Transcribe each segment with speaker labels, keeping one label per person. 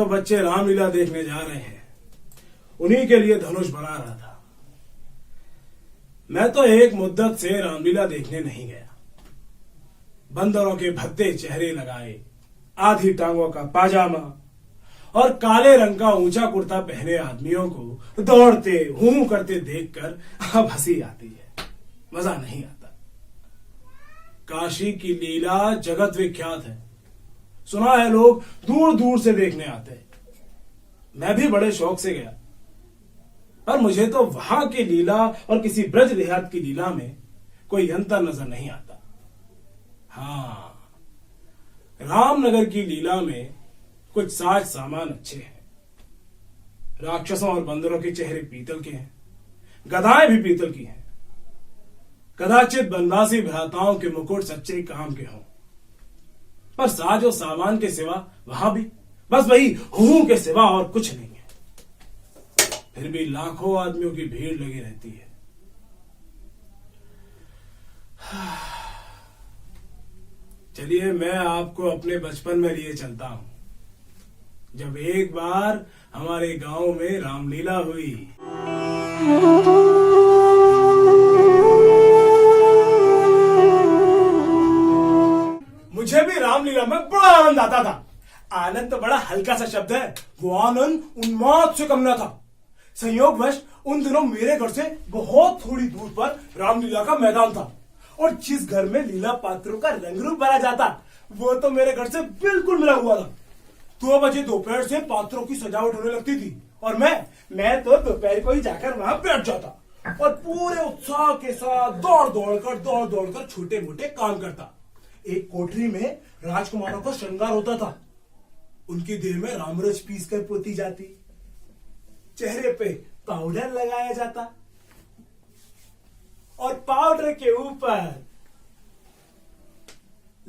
Speaker 1: तो बच्चे रामलीला देखने जा रहे हैं, उन्हीं के लिए धनुष बना रहा था। मैं तो एक मुद्दत से रामलीला देखने नहीं गया। बंदरों के भद्दे चेहरे लगाए, आधी टांगों का पाजामा और काले रंग का ऊंचा कुर्ता पहने आदमियों को दौड़ते हूं करते देखकर अब हंसी आती है, मजा नहीं आता। काशी की लीला जगत विख्यात है, सुना है लोग दूर दूर से देखने आते हैं। मैं भी बड़े शौक से गया, पर मुझे तो वहां की लीला और किसी ब्रज देहात की लीला में कोई अंतर नजर नहीं आता। हाँ, रामनगर की लीला में कुछ साज सामान अच्छे हैं। राक्षसों और बंदरों के चेहरे पीतल के हैं, गदाएं भी पीतल की हैं। कदाचित बनवासी भ्राताओं के मुकुट सच्चे काम के हों, पर साज और सामान के सिवा वहां भी बस वही हूं के सिवा और कुछ नहीं है। फिर भी लाखों आदमियों की भीड़ लगी रहती है। चलिए मैं आपको अपने बचपन में लिए चलता हूं, जब एक बार हमारे गांव में रामलीला हुई। मुझे भी रामलीला में बड़ा आनंद आता था। आनंद तो बड़ा हल्का सा शब्द है, वो आनंद उन्माद से कम न था। संयोगवश उन दिनों मेरे घर से बहुत थोड़ी दूर पर रामलीला का मैदान था, और जिस घर में लीला पात्रों का रंग रूप भरा जाता वो तो मेरे घर से बिल्कुल मिला हुआ था। 2 बजे दोपहर से पात्रों की सजावट होने लगती थी, और मैं तो दोपहर को ही जाकर वहां बैठ जाता और पूरे उत्साह के साथ दौड़ दौड़कर छोटे मोटे काम करता। एक कोठरी में राजकुमारों का श्रृंगार होता था। उनकी देह में रामरस पीस कर पोती जाती, चेहरे पे पाउडर लगाया जाता, और पाउडर के ऊपर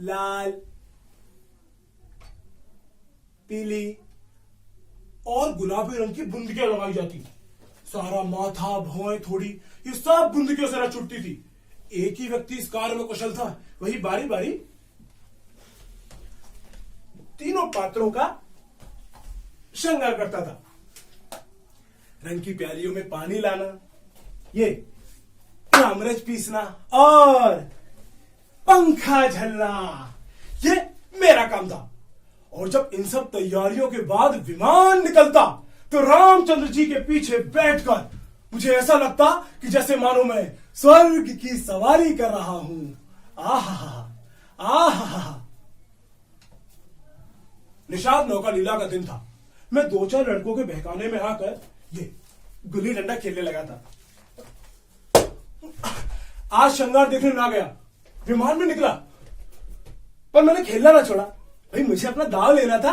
Speaker 1: लाल, पीली और गुलाबी रंग की बूंदियां लगाई जाती। सारा माथा, भौएं, थोड़ी, ये सब बूंदियों से छुटती थी। एक ही व्यक्ति इस कार्य में कुशल था, वही बारी बारी तीनों पात्रों का श्रृंगार करता था। रंग की प्यालियों में पानी लाना, ये रामरस पीसना और पंखा झलना, ये मेरा काम था। और जब इन सब तैयारियों के बाद विमान निकलता तो रामचंद्र जी के पीछे बैठकर मुझे ऐसा लगता कि जैसे मानो मैं स्वर्ग की सवारी कर रहा हूं। आहा आहा। निषाद नौका लीला का दिन था। मैं 2-4 लड़कों के बहकाने में आकर ये गुल्ली डंडा खेलने लगा था। आज श्रृंगार देखने ना गया, विमान में निकला, पर मैंने खेलना ना छोड़ा। भाई मुझे अपना दाव लेना था।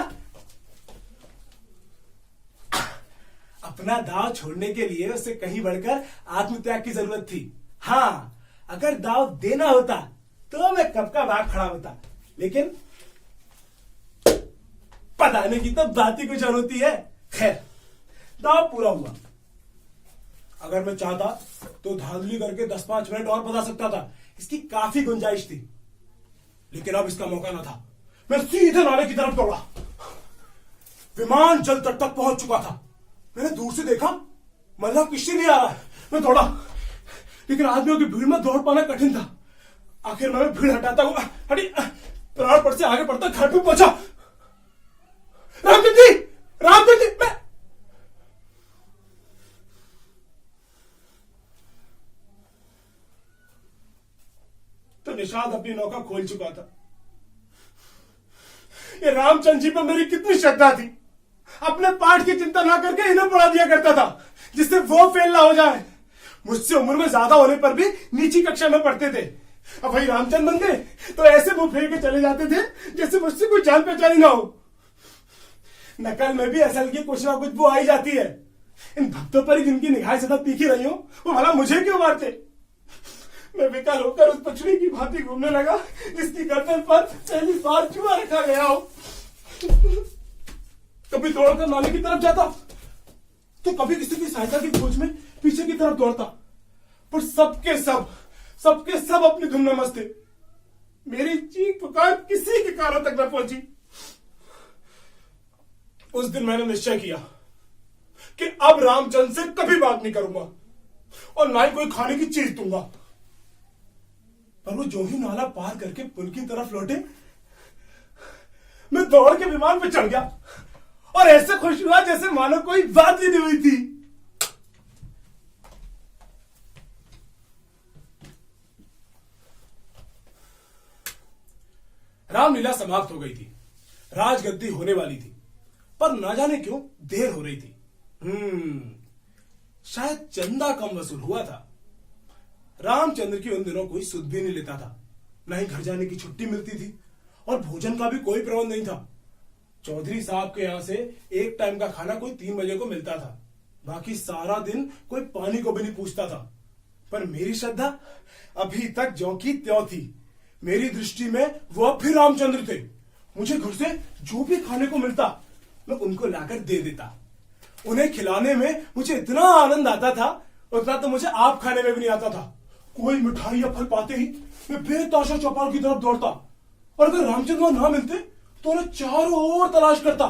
Speaker 1: अपना दाव छोड़ने के लिए उसे कहीं बढ़कर आत्मत्याग की जरूरत थी। हाँ, अगर दाव देना होता तो मैं कब का भाग खड़ा होता, लेकिन पताने की तो बात ही कुछ और होती है। खैर, दाव पूरा हुआ। अगर मैं चाहता तो धांधली करके 10-5 मिनट और बता सकता था, इसकी काफी गुंजाइश थी, लेकिन अब इसका मौका न था। मैं सीधे नाले की तरफ दौड़ा। विमान जल तट तक पहुंच चुका था। मैंने दूर से देखा मल्लाह किश्ती नहीं आ रहा है। मैं दौड़ा, लेकिन आदमियों की भीड़ में दौड़ पाना कठिन था। आखिर मैं भीड़ हटाता हुआ प्राण पर से आगे बढ़ता घर पे पहुंचा। रामचंद्र जी, रामचंद्र जी, मैं तो निषाद अपनी नौका खोल चुका था। ये रामचंद्र जी पर मेरी कितनी श्रद्धा थी। अपने पाठ की चिंता ना करके इन्हें पढ़ा दिया करता था, जिससे वो फेल ना हो जाए। मुझसे उम्र में ज्यादा होने पर भी नीची कक्षा में पढ़ते थे। अब भाई रामचंद्र बन गए तो ऐसे मुंह फेर के चले जाते थे जैसे मुझसे कोई जान पहचानी ना हो। नकल में भी असल की कुछ ना कुछ वो आई जाती है। इन भक्तों पर ही जिनकी निगाहें सदा तीखी रही हो, वो भला मुझे क्यों मारते। मैं विकल होकर उस पछड़ी की भांति घूमने लगा जिसकी गर्दन पर पहली बार चूहा रखा गया हो। कभी दौड़कर नाले की तरफ जाता तो कभी किसी की सहायता की खोज में पीछे की तरफ दौड़ता, पर सबके सब अपनी धुन में मस्त थे। मेरी चीख पुकार किसी के कानों तक न पहुंची। उस दिन मैंने निश्चय किया कि अब रामचंद्र से कभी बात नहीं करूंगा और ना ही कोई खाने की चीज दूंगा। पर वो जो ही नाला पार करके पुल की तरफ लौटे, मैं दौड़ के विमान पे चढ़ गया और ऐसे खुश हुआ जैसे मानो कोई बात ही नहीं हुई थी। रामलीला समाप्त हो गई थी, राजगद्दी होने वाली थी, पर ना जाने क्यों देर हो रही थी। शायद चंदा कम वसूल हुआ था। रामचंद्र की उन दिनों कोई सुध भी नहीं लेता था, न ही घर जाने की छुट्टी मिलती थी और भोजन का भी कोई प्रबंध नहीं था। चौधरी साहब के यहां से एक टाइम का खाना कोई 3 बजे को मिलता था, बाकी सारा दिन कोई पानी को भी नहीं पूछता था। पर मेरी श्रद्धा अभी तक ज्यों की त्यों थी। मेरी दृष्टि में वो अब भी रामचंद्र थे। मुझे घर से जो भी खाने को मिलता मैं उनको लाकर दे देता। उन्हें खिलाने में मुझे इतना आनंद आता था, उतना तो मुझे आप खाने में भी नहीं आता था। कोई मिठाई या फल पाते ही मैं बेताशा चौपाल की तरफ दौड़ता और अगर रामचंद्र वहां ना मिलते तो उन्हें चारों ओर तलाश करता।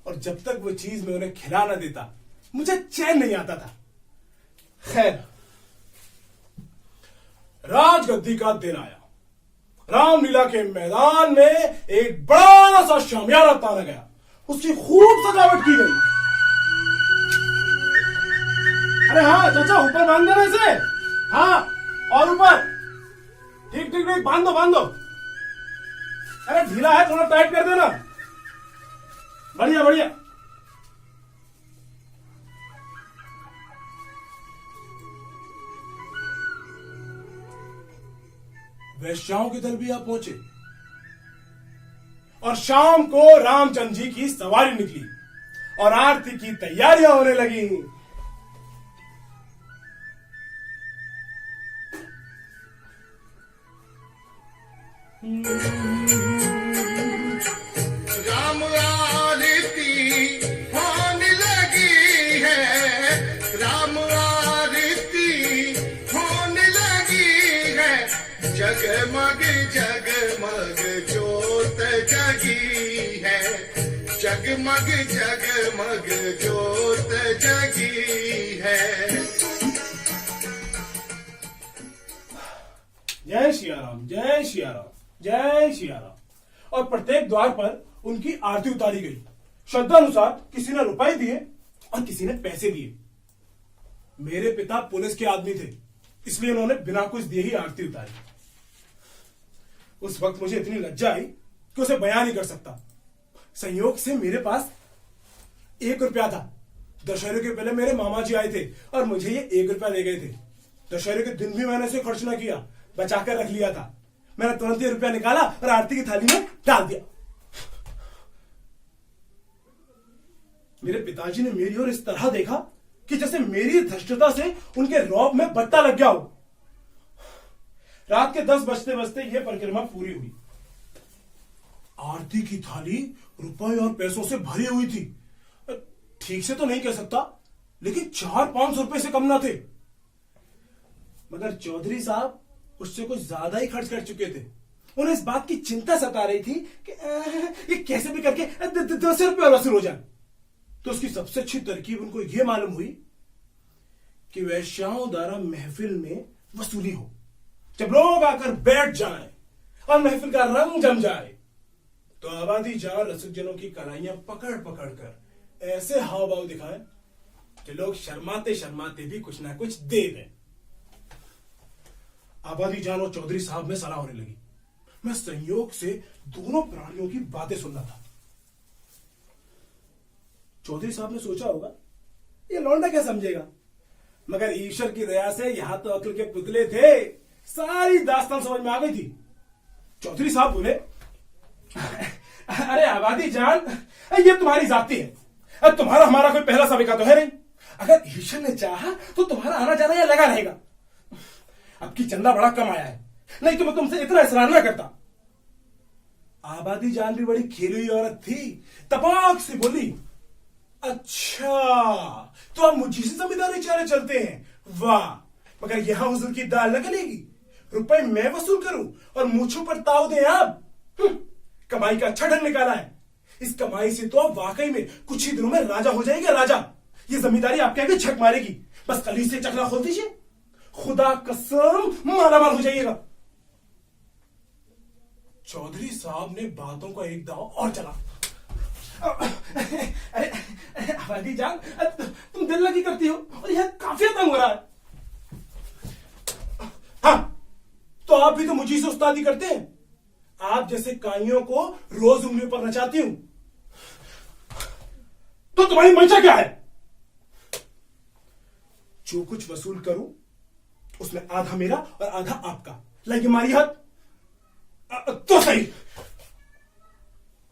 Speaker 1: और जब तक वो चीज मैं उन्हें खिला ना देता मुझे चैन नहीं आता था। खैर, राजगद्दी का दिन आया। रामलीला के मैदान में एक बड़ा सा शामियाना ताना गया, उसकी खूब सजावट की गई। अरे हाँ चाचा, ऊपर बांध देना इसे। हाँ, और ऊपर। ठीक ठीक ठीक, बांध दो बांध दो। अरे ढीला है, थोड़ा टाइट कर देना। बढ़िया बढ़िया। वैश्याओं के दल भी आ पहुंचे और शाम को रामचंद्र जी की सवारी निकली और आरती की तैयारियां होने लगी।
Speaker 2: राम आरती होने लगी है, राम आरती होने लगी है। जगमग जगमग जोत जगी है, जगमग जगमग जोत जगी है।
Speaker 1: जय सिया राम, जय सिया राम, जय सिया राम। और प्रत्येक द्वार पर उनकी आरती उतारी गई। श्रद्धा अनुसार किसी ने रुपए दिए और किसी ने पैसे दिए। मेरे पिता पुलिस के आदमी थे, इसलिए उन्होंने बिना कुछ दिए ही आरती उतारी। उस वक्त मुझे इतनी लज्जा आई कि उसे बयान नहीं कर सकता। संयोग से मेरे पास 1 रुपया था। दशहरे के पहले मेरे मामा जी आए थे और मुझे ये 1 रुपया दे गए थे। दशहरे के दिन भी मैंने इसे खर्च ना किया, बचाकर रख लिया था। मैंने तुरंत 1 रुपया निकाला और आरती की थाली में डाल दिया। मेरे पिताजी ने मेरी ओर इस तरह देखा कि जैसे मेरी धृष्टता से उनके रौब में बट्टा लग गया हो। रात के 10 बजते बजते यह परिक्रमा पूरी हुई। आरती की थाली रुपए और पैसों से भरी हुई थी। ठीक से तो नहीं कह सकता, लेकिन 400-500 रुपए से कम ना थे। मगर चौधरी साहब उससे कुछ ज्यादा ही खर्च कर चुके थे। उन्हें इस बात की चिंता सता रही थी कि ये कैसे भी करके 10 रुपये वसूल हो जाए। तो उसकी सबसे अच्छी तरकीब उनको यह मालूम हुई कि वैश्याओं द्वारा महफिल में वसूली हो। जब लोग आकर बैठ जाएं और महफिल का रंग जम जाए तो आबादी जान रसिकजनों की कलाइयां पकड़ पकड़ कर ऐसे हाव भाव दिखाएं कि लोग शर्माते शर्माते भी कुछ ना कुछ दे दें। आबादी जान और चौधरी साहब में सलाह होने लगी। मैं संयोग से दोनों प्राणियों की बातें सुन रहा था। चौधरी साहब ने सोचा होगा ये लौंडा क्या समझेगा, मगर ईश्वर की दया से यहां तो अक्ल के पुतले थे, सारी दास्तान समझ में आ गई थी। चौधरी साहब बोले, अरे आबादी जान, ये तुम्हारी जाति है, अब तुम्हारा हमारा कोई पहला सबिका तो है नहीं। अगर ईश्वर ने चाहा तो तुम्हारा आना जाना यह लगा रहेगा। अब की चंदा बड़ा कम आया है, नहीं तो मैं तुमसे इतना इसरार ना करता। आबादी जान भी बड़ी खेली हुई औरत थी, तपाक से बोली, अच्छा तो आप मुझे से जमींदारी चारे चलते हैं, वाह। मगर यहां हुजूर की दाल न गलेगी, रुपए मैं वसूल करूं और मूछों पर ताव दें आप। कमाई का अच्छा ढंग निकाला है, इस कमाई से तो आप वाकई में कुछ ही दिनों में राजा हो जाएंगे, राजा। ये जमींदारी आपके आगे छक मारेगी। बस कली से चकला खोल दीजिए, खुदा कसम मालामाल हो जाइएगा। चौधरी साहब ने बातों का एक दाव और चला। अरे आबादी जान, तुम दिल लगी करती हो और यह काफी तंग हो रहा है। हाँ, तो आप भी तो मुझी से उस्तादी करते हैं। आप जैसे काइयों को रोज उंगलियों पर नचाती हूं। तो तुम्हारी मंशा क्या है? जो कुछ वसूल करूं उसमें आधा मेरा और आधा आपका। लगी मारी हाथ तो सही।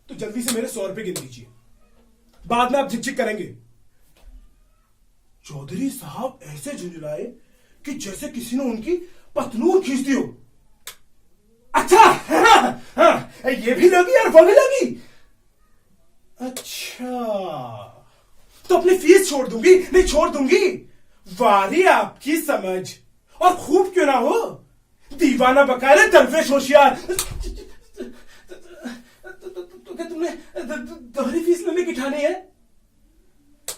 Speaker 1: तो जल्दी से मेरे 100 रुपए गिन दीजिए, बाद में आप झिकझिक करेंगे। चौधरी साहब ऐसे झुंझलाए कि जैसे किसी ने उनकी पतलून खींच दी हो। अच्छा, ये भी लगी और वो भी लगी। अच्छा, तो अपनी फीस छोड़ दूंगी? नहीं छोड़ दूंगी। वारी आपकी समझ। और खूब क्यों ना हो, दीवाना बकायदे दरवेश होशियार। तो क्या तुमने दोहरी फीस लेने की ठानी है?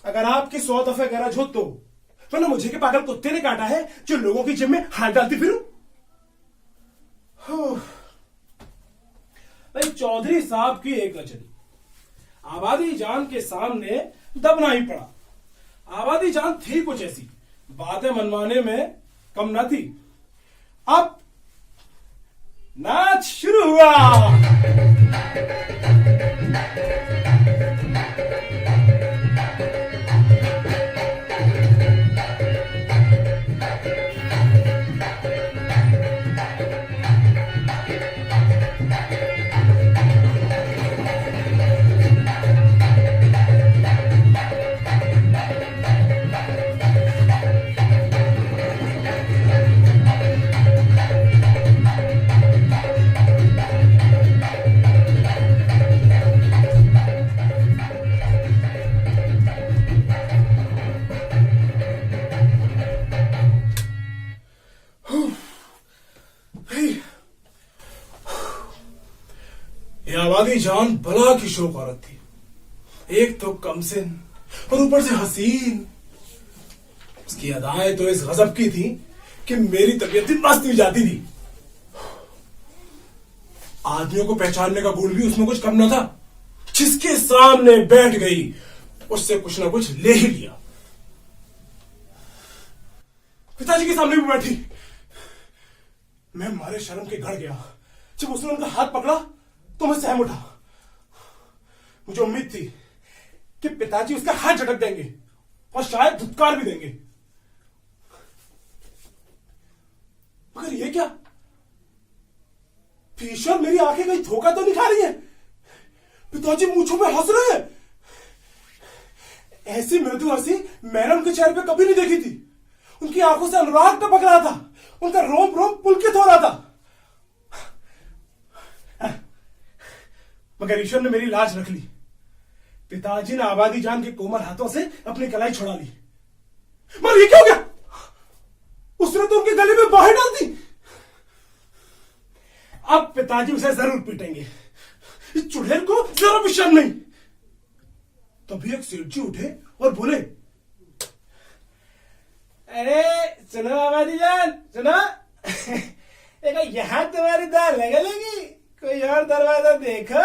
Speaker 1: अगर आपकी 100 दफे गरज हो तो, वरना मुझे के पागल कुत्ते ने काटा है जो लोगों की जेब में हाथ डालती फिरूं। भाई चौधरी साहब की एक न चली। आबादी जान के सामने दबना ही पड़ा। आबादी जान थी कुछ ऐसी, बातें मनवाने में कम न थी। अब नाच शुरू हुआ। आबादी जान बला की शौक औरत थी। एक तो कमसिन और ऊपर से हसीन। उसकी अदाएं तो इस गजब की थी कि मेरी तबीयत भी मस्त हो जाती थी। आदमियों को पहचानने का गुण भी उसमें कुछ कम न था। जिसके सामने बैठ गई उससे कुछ ना कुछ ले ही लिया। पिताजी के सामने भी बैठी। मैं मारे शर्म के गड़ गया। जब उसने उनका हाथ पकड़ा तो मैं सहम उठा। मुझे उम्मीद थी कि पिताजी उसका हाथ झटक देंगे और शायद धुतकार भी देंगे, मगर ये क्या? ईश्वर, मेरी आंखें कहीं धोखा तो नहीं खा रही है? पिताजी मूंछों में हंस रहे हैं। ऐसी मृदु हंसी मैंने उनके चेहरे पे कभी नहीं देखी थी। उनकी आंखों से अनुराग टपक रहा था। उनका रोम रोम पुलकित हो रहा था। मगर ईश्वर ने मेरी लाज रख ली। पिताजी ने आबादी जान के कोमल हाथों से अपनी कलाई छुड़ा ली। मगर ये क्या हो गया? उसने तो उनके गले में बाहें डाल दी। अब पिताजी उसे जरूर पीटेंगे। इस चुड़ैल को जरा भी शर्म नहीं। तभी एक सेठ जी उठे और बोले, अरे सुनो आबादी जान, सुनो। यहां तुम्हारी दाल लगेगी, कोई और दरवाजा देखो।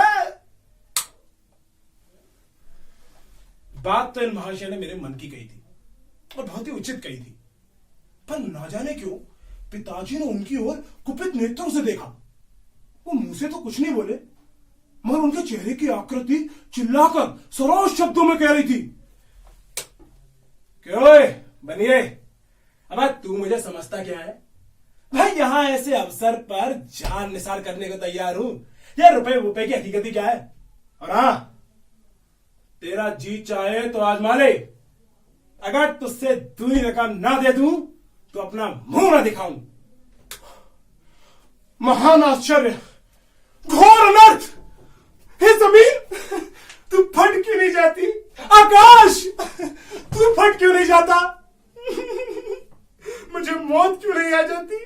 Speaker 1: बात तो इन महाशय ने मेरे मन की कही थी और बहुत ही उचित कही थी, पर ना जाने क्यों पिताजी ने उनकी ओर कुपित नेत्रों से देखा। वो मुंह से तो कुछ नहीं बोले, मगर उनके चेहरे की आकृति चिल्लाकर सरोज शब्दों में कह रही थी, क्यों बनिए, अब तू मुझे समझता क्या है? भाई यहां ऐसे अवसर पर जान निसार करने को तैयार हूं। ये रुपए की हकीकत क्या है? और हाँ, तेरा जी चाहे तो आजमा ले। अगर तुझसे दूनी रकम ना दे दूं तो अपना मुंह ना दिखाऊं। महान आश्चर्य, घोर अनर्थ। हे जमीन, तू फट क्यों नहीं जाती? आकाश, तू फट क्यों नहीं जाता? मुझे मौत क्यों नहीं आ जाती?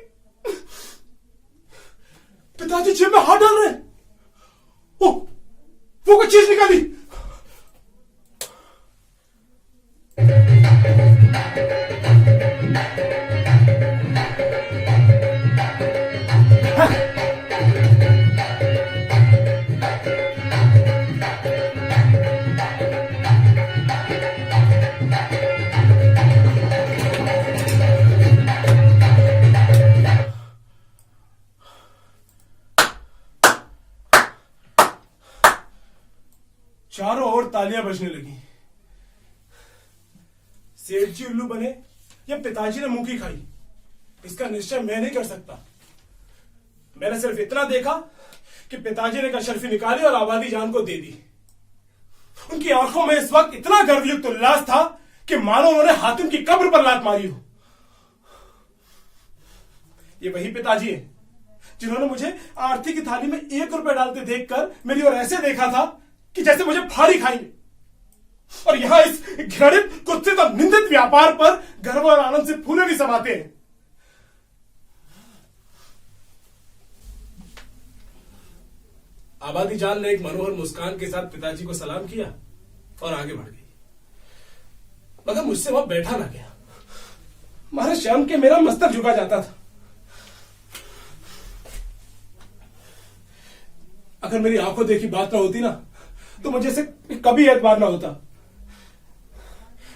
Speaker 1: पिताजी जेब में हाथ डाल रहे। ओह, वो कुछ चीज निकाली। चारों ओर तालियां बजने लगी। सेठ जी उल्लू बने या पिताजी ने मुंह की खाई, इसका निश्चय मैं नहीं कर सकता। मैंने सिर्फ इतना देखा कि पिताजी ने कशरफी निकाली और आबादी जान को दे दी। उनकी आंखों में इस वक्त इतना गर्वयुक्त उल्लास था कि मानो उन्होंने हातिम की कब्र पर लात मारी हो। ये वही पिताजी हैं जिन्होंने मुझे आरती की थाली में 1 रुपए डालते देखकर मेरी ओर ऐसे देखा था कि जैसे मुझे फाड़ी खाएंगे। और यहां इस घृणित, कुत्सित और निंदित व्यापार पर गर्व और आनंद से फूले भी समाते हैं। आबादी जान ने एक मनोहर मुस्कान के साथ पिताजी को सलाम किया और आगे बढ़ गई, मगर मुझसे वहां बैठा ना गया। मारे शर्म के मेरा मस्तक झुका जाता था। अगर मेरी आंखों देखी बात ना होती ना तो मुझे इसे कभी एतबार ना होता।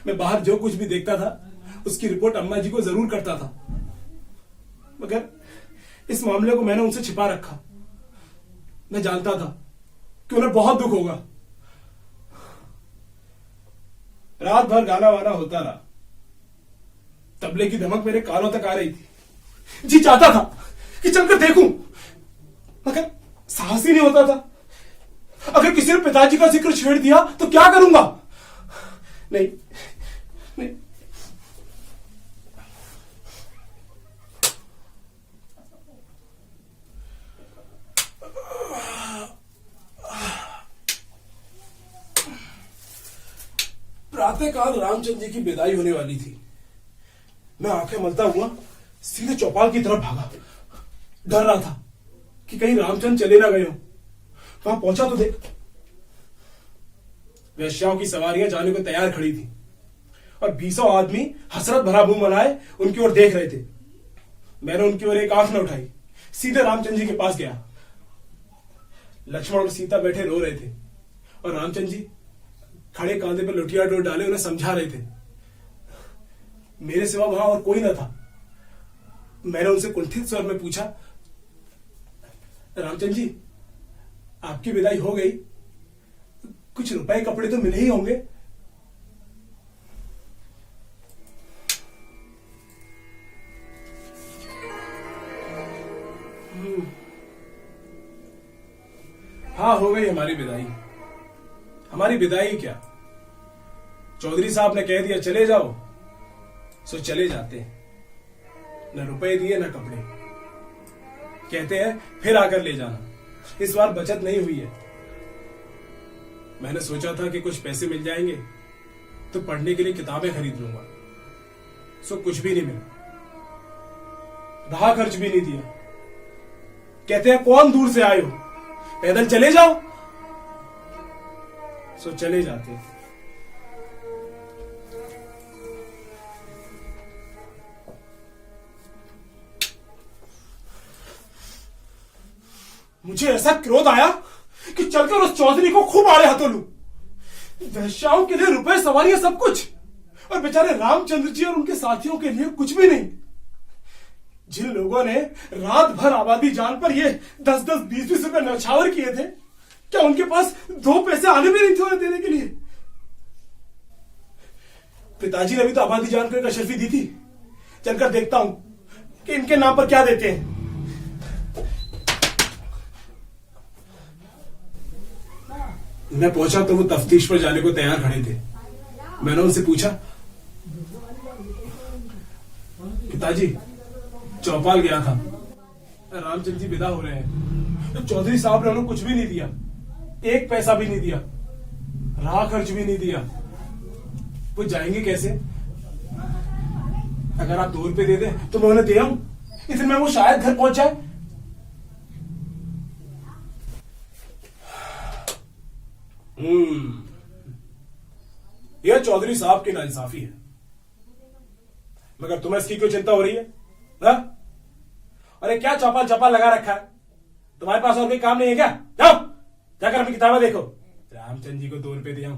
Speaker 1: मैं बाहर जो कुछ भी देखता था उसकी रिपोर्ट अम्मा जी को जरूर करता था, मगर इस मामले को मैंने उनसे छिपा रखा। मैं जानता था कि उन्हें बहुत दुख होगा। रात भर गाना वाना होता रहा। तबले की धमक मेरे कानों तक आ रही थी। जी चाहता था कि चलकर देखूं, मगर साहस ही नहीं होता था। अगर किसी ने पिताजी का जिक्र छेड़ दिया तो क्या करूंगा? नहीं नहीं, प्रातःकाल रामचंद्र जी की विदाई होने वाली थी। मैं आंखें मलता हुआ सीधे चौपाल की तरफ भागा। डर रहा था कि कहीं रामचंद्र चले ना गए हो। वहां पहुंचा तो देख, वेश्याओं की सवारियां जाने को तैयार खड़ी थी और 20 आदमी हसरत भरा मुंह बनाए उनकी ओर देख रहे थे। मैंने उनकी ओर एक आंख न उठाई, सीधे रामचंद्र जी के पास गया। लक्ष्मण और सीता बैठे रो रहे थे और रामचंद्र जी खड़े कांधे पर लुटिया डोर डाले उन्हें समझा रहे थे। मेरे सिवा वहां और कोई न था। मैंने उनसे कुंठित स्वर में पूछा, रामचंद्र जी आपकी विदाई हो गई, कुछ रुपए कपड़े तो मिले ही होंगे। हाँ, हो गई हमारी विदाई। हमारी विदाई क्या, चौधरी साहब ने कह दिया चले जाओ, सो चले जाते हैं। न रुपए दिए न कपड़े। कहते हैं फिर आकर ले जाना। इस बार बचत नहीं हुई है। मैंने सोचा था कि कुछ पैसे मिल जाएंगे तो पढ़ने के लिए किताबें खरीद लूंगा, सो कुछ भी नहीं मिला। रहा खर्च भी नहीं दिया। कहते हैं कौन दूर से आए हो, पैदल चले जाओ, सो चले जाते हैं। मुझे ऐसा क्रोध आया कि चलकर उस चौधरी को खूब आड़े हाथों लूं। वेश्याओं के लिए रुपए, सवारियां, सब कुछ, और बेचारे रामचंद्र जी और उनके साथियों के लिए कुछ भी नहीं। जिन लोगों ने रात भर आबादी जान पर ये 10-10, 20-20 रुपए नौछावर किए थे, क्या उनके पास 2 पैसे आने भी नहीं थे उन्हें देने के लिए? पिताजी ने भी तो आबादी जान कर कशरफी दी थी। चलकर देखता हूं कि इनके नाम पर क्या देते हैं। मैं पहुंचा तो वो तफ्तीश पर जाने को तैयार खड़े थे। मैंने उनसे पूछा, पिताजी चौपाल गया था, रामचंद्र जी विदा हो रहे हैं, तो चौधरी साहब ने उन्हें कुछ भी नहीं दिया, 1 पैसा भी नहीं दिया, राह खर्च भी नहीं दिया। वो जाएंगे कैसे? अगर आप 2 रुपए दे दें तो मैं उन्हें दे आऊं, इतने में वो शायद घर पहुंच जाए। यह चौधरी साहब की नाइंसाफी है, मगर तुम्हें इसकी क्यों चिंता हो रही है? हा? अरे क्या चौपाल चौपाल लगा रखा है? तुम्हारे पास और कोई काम नहीं है क्या? जाओ जाकर अपनी किताबें देखो। रामचंद्र जी को 2 रुपए दिया हूं।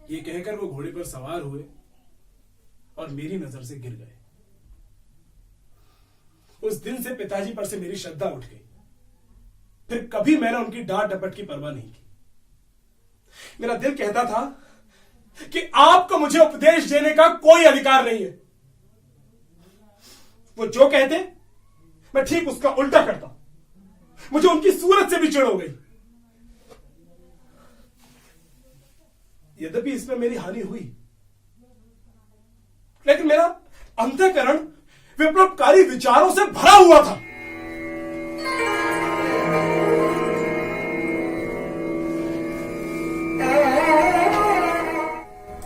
Speaker 1: ये कहकर वो घोड़े पर सवार हुए और मेरी नजर से गिर गए। उस दिन से पिताजी पर से मेरी श्रद्धा उठ गई। फिर कभी मैंने उनकी डांट डपट की परवाह नहीं की। मेरा दिल कहता था कि आपको मुझे उपदेश देने का कोई अधिकार नहीं है। वो जो कहते मैं ठीक उसका उल्टा करता। मुझे उनकी सूरत से भी चिढ़ हो गई। यद्यपि इसमें मेरी हानि हुई, लेकिन मेरा अंतःकरण विप्लवकारी विचारों से भरा हुआ था।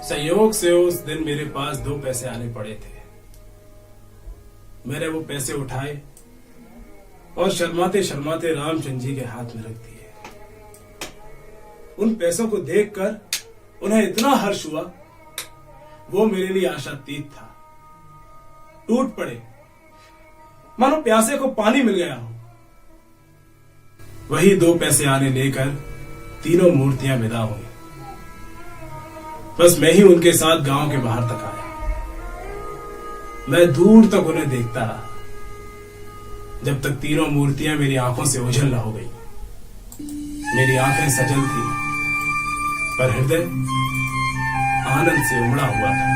Speaker 1: संयोग से उस दिन मेरे पास 2 पैसे आने पड़े थे। मैंने वो पैसे उठाए और शर्माते शर्माते रामचंद्र जी के हाथ में रख दिए। उन पैसों को देखकर उन्हें इतना हर्ष हुआ, वो मेरे लिए आशातीत था। टूट पड़े, मानो प्यासे को पानी मिल गया हो। वही 2 पैसे आने लेकर तीनों मूर्तियां विदा हुई। बस मैं ही उनके साथ गांव के बाहर तक आया। मैं दूर तक उन्हें देखता रहा, जब तक तीनों मूर्तियां मेरी आंखों से ओझल न हो गई। मेरी आंखें सजल थी, पर हृदय आनंद से उमड़ा हुआ था।